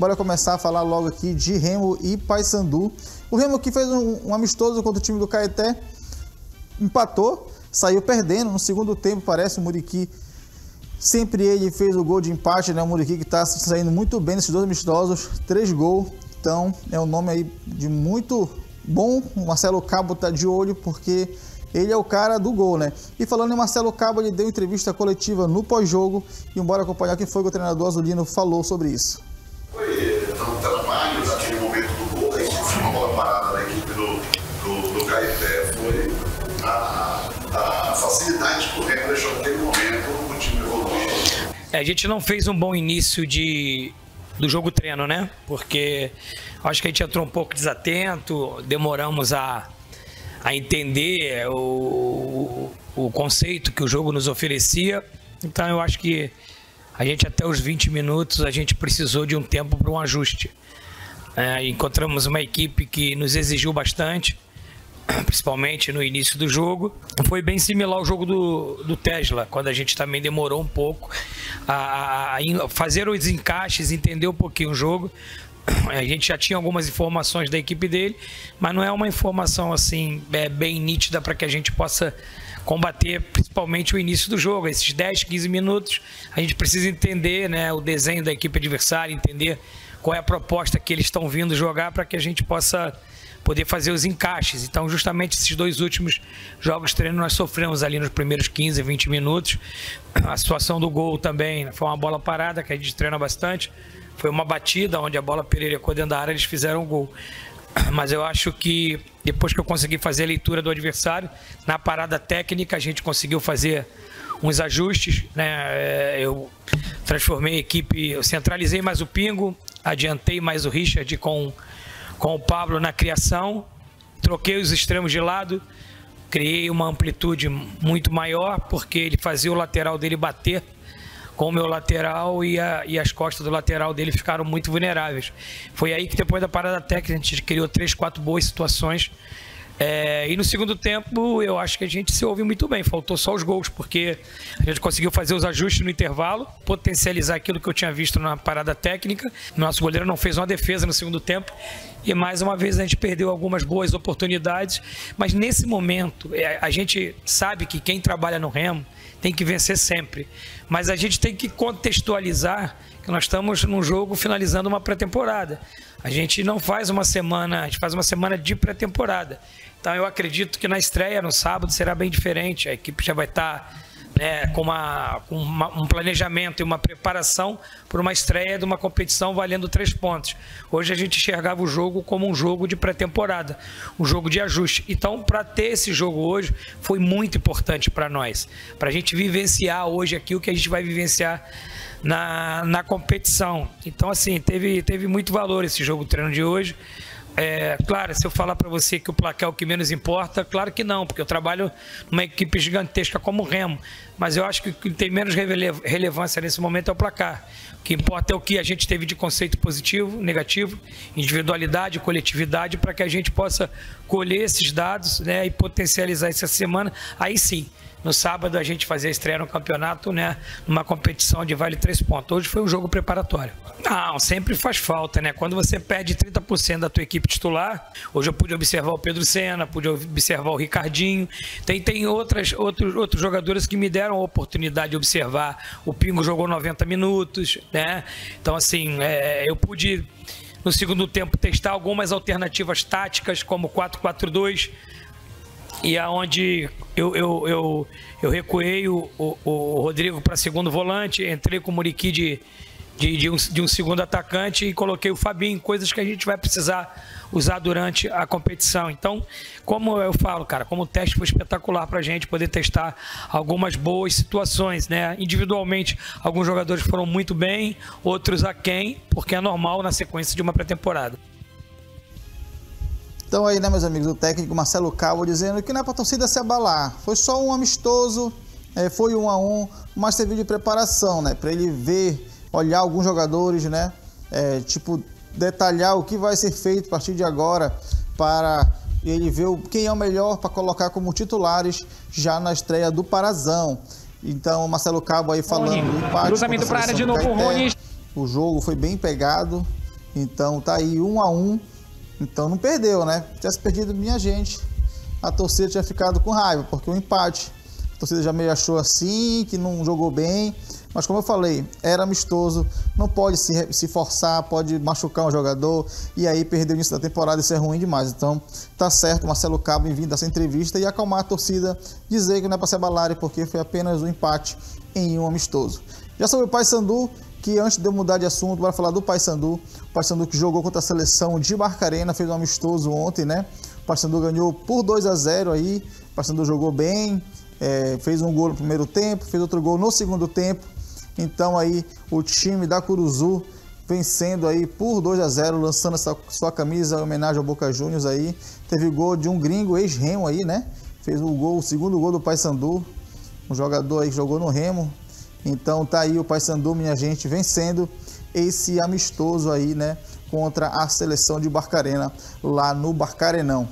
Bora começar a falar logo aqui de Remo e Paysandu. O Remo que fez um amistoso contra o time do Caeté, empatou, saiu perdendo no segundo tempo, parece o Muriqui. Sempre ele fez o gol de empate, né? O Muriqui que está saindo muito bem nesses dois amistosos, 3 gols. Então é um nome aí de muito bom. O Marcelo Cabo tá de olho porque ele é o cara do gol, né? E falando em Marcelo Cabo, ele deu entrevista coletiva no pós-jogo e bora acompanhar quem foi que o treinador azulino falou sobre isso. Foi um trabalho naquele momento do gol, a gente foi uma bola parada da equipe do Caeté, foi a facilidade que o Remo deixou naquele momento o time evoluir. A gente não fez um bom início do jogo treino, né? Porque acho que a gente entrou um pouco desatento, demoramos a entender o conceito que o jogo nos oferecia. Então eu acho que a gente até os 20 minutos a gente precisou de um tempo para um ajuste. Encontramos uma equipe que nos exigiu bastante, principalmente no início do jogo. Foi bem similar ao jogo do Tesla, quando a gente também demorou um pouco a fazer os encaixes, entender um pouquinho o jogo. A gente já tinha algumas informações da equipe dele, mas não é uma informação assim bem nítida para que a gente possa combater principalmente o início do jogo. Esses 10, 15 minutos a gente precisa entender, né, o desenho da equipe adversária, entender qual é a proposta que eles estão vindo jogar para que a gente possa poder fazer os encaixes. Então justamente esses 2 últimos jogos de treino nós sofremos ali nos primeiros 15, 20 minutos. A situação do gol também foi uma bola parada que a gente treina bastante. Foi uma batida onde a bola pererecou dentro da área, eles fizeram o gol. Mas eu acho que depois que eu consegui fazer a leitura do adversário, na parada técnica a gente conseguiu fazer uns ajustes, né? Eu transformei a equipe, eu centralizei mais o Pingo, adiantei mais o Richard com o Pablo na criação, troquei os extremos de lado, criei uma amplitude muito maior, porque ele fazia o lateral dele bater com o meu lateral e as costas do lateral dele ficaram muito vulneráveis. Foi aí que depois da parada técnica a gente criou 3, 4 boas situações. E no segundo tempo eu acho que a gente se ouviu muito bem, faltou só os gols, porque a gente conseguiu fazer os ajustes no intervalo, potencializar aquilo que eu tinha visto na parada técnica. Nosso goleiro não fez uma defesa no segundo tempo e mais uma vez a gente perdeu algumas boas oportunidades, mas nesse momento a gente sabe que quem trabalha no Remo tem que vencer sempre, mas a gente tem que contextualizar que nós estamos num jogo finalizando uma pré-temporada. A gente não faz uma semana, a gente faz uma semana de pré-temporada. Então eu acredito que na estreia, no sábado, será bem diferente. A equipe já vai estar, né, com um planejamento e uma preparação para uma estreia de uma competição valendo 3 pontos. Hoje a gente enxergava o jogo como um jogo de pré-temporada, um jogo de ajuste. Então, para ter esse jogo hoje, foi muito importante para nós. Para a gente vivenciar hoje aqui o que a gente vai vivenciar na competição. Então, assim, teve muito valor esse jogo treino de hoje. Claro, se eu falar para você que o placar é o que menos importa, claro que não, porque eu trabalho numa equipe gigantesca como o Remo, mas eu acho que o que tem menos relevância nesse momento é o placar. O que importa é o que a gente teve de conceito positivo, negativo, individualidade, coletividade, para que a gente possa colher esses dados, né, e potencializar essa semana. Aí sim, no sábado a gente fazer a estreia no campeonato, né, numa competição de vale 3 pontos. Hoje foi um jogo preparatório. Não, sempre faz falta, né? Quando você perde 30% da tua equipe titular, hoje eu pude observar o Pedro Senna, pude observar o Ricardinho, tem outros jogadores que me deram a oportunidade de observar. O Pingo jogou 90 minutos, né? Então, assim, eu pude, no segundo tempo, testar algumas alternativas táticas, como 4-4-2, e aonde eu recuei o Rodrigo para segundo volante, entrei com o Muriqui de um segundo atacante e coloquei o Fabinho, coisas que a gente vai precisar usar durante a competição. Então, como eu falo, cara, como o teste foi espetacular para a gente poder testar algumas boas situações, né? Individualmente, alguns jogadores foram muito bem, outros aquém, porque é normal na sequência de uma pré-temporada. Então aí, né, meus amigos, o técnico Marcelo Cabo dizendo que não é para a torcida se abalar, foi só um amistoso, foi 1-1, mas serviu de preparação, né, para ele ver, olhar alguns jogadores, né, detalhar o que vai ser feito a partir de agora para ele ver quem é o melhor para colocar como titulares já na estreia do Parazão. Então, Marcelo Cabo aí falando do empate. Cruzamento para a área de novo, Rony. O jogo foi bem pegado, Então tá aí 1-1. Então não perdeu, né? Se tivesse perdido, minha gente, a torcida tinha ficado com raiva, porque o empate, a torcida já meio achou assim, que não jogou bem. Mas como eu falei, era amistoso, não pode se forçar, pode machucar um jogador e aí perder o início da temporada, isso é ruim demais. Então tá certo, Marcelo Cabo em vir dessa entrevista e acalmar a torcida, dizer que não é para se abalarem, porque foi apenas um empate em um amistoso. Já sobre o Paysandu, que antes de eu mudar de assunto, bora falar do Paysandu. O Paysandu que jogou contra a seleção de Barcarena, fez um amistoso ontem, né? O Paysandu ganhou por 2-0 aí, o Paysandu jogou bem, fez um gol no primeiro tempo, fez outro gol no segundo tempo. Então aí o time da Curuzu vencendo aí por 2-0, lançando essa sua camisa em homenagem ao Boca Juniors aí. Teve gol de um gringo ex-Remo aí, né? Fez o segundo gol do Paysandu, um jogador aí que jogou no Remo. Então tá aí o Paysandu, minha gente, vencendo esse amistoso aí, né? Contra a seleção de Barcarena, lá no Barcarenão.